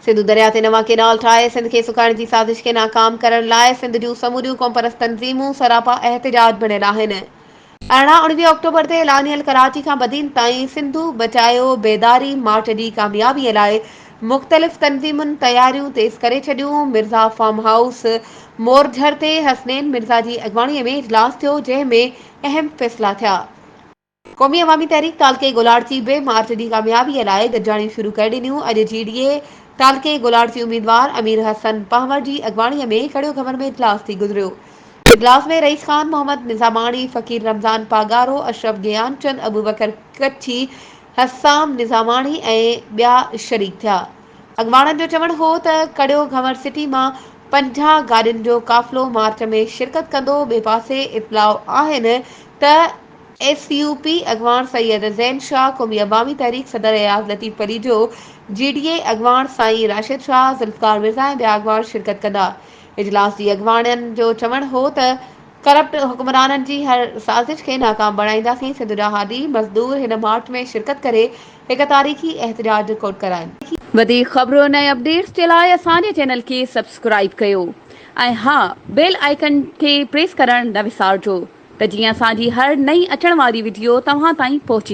सिंधु दरिया ते नवां केनाल ठाहे सिंध खे सुकाइण जी साज़िश खे नाकाम करण लाइ सिंध जूं समूरियूं क़ौमपरस्त तंज़ीमूं सरापा एहतिजाज बणियल आहिनि। 19 अक्टूबर ते ऐलानियल कराची खां बदीन ताईं सिंधु बचायो बेदारी मार्च जी कामयाबीअ लाइ मुख़्तलिफ़ तंज़ीमुनि तयारियूं तेज़ करे छॾियूं। मिर्ज़ा फार्म हाउस मोरझर ते हसनैन मिर्ज़ा जी अॻवाणीअ में इजलास थियो, जंहिं में अहम फ़ैसिला थिया। क़ौमी अवामी तहरीक तालके गुलाड़ची बे मार्च जी कामयाबीअ लाइ गॾिजाणियूं शुरू करे ॾिनियूं। अॼु जीडीए तालके गुलाड़ची उम्मीदवार अमीर हसन पहवर जी अॻवाणीअ में कड़ियो ख़बर में इजलास थी गुज़रियो। इजलास में रईस खान, मोहम्मद निज़ामाणी, फ़कीर रमज़ान पागारो, अशरफ ज्ञानचंद, अबू बकर कच्छी, हस्साम निज़ामाणी ऐं ॿिया शरीक थिया। अॻवाणनि जो चवणु हो त कड़ियो घंवर सिटी मां 50 गाॾियुनि जो काफ़िलो मार्च में शिरकत कंदो। ॿिए पासे इत्तलाउ आहिनि त एसयूपी अॻवान सैयद ज़ैन शाह, क़ौमी अवामी तहरीक सदर एयाज़ लतीफ़ अली जो जीडीए अॻवान साईं राशिद शाह, ज़ुल्फ़िकार मिर्ज़ा ऐं ॿिया अॻवान शिरकत कंदा। इजलास जी अॻवाननि जो चवणु हो त करप्ट हुक्मराननि जी हर साज़िश खे नाकाम बणाईंदासीं। सिंध जा हादी मज़दूर हिन मार्च में शिरकत करे हिकु तारीख़ी एहतिजाज रिकॉर्ड कराइनि। वधीक ख़बरुनि ऐं अपडेट्स जे लाइ असांजे चैनल खे सब्सक्राइब कयो ऐं हा, बेल आइकन खे प्रेस करणु न विसारिजो त जीअं असांजी हर नई अचण वारी वीडियो तव्हां ताईं पहुची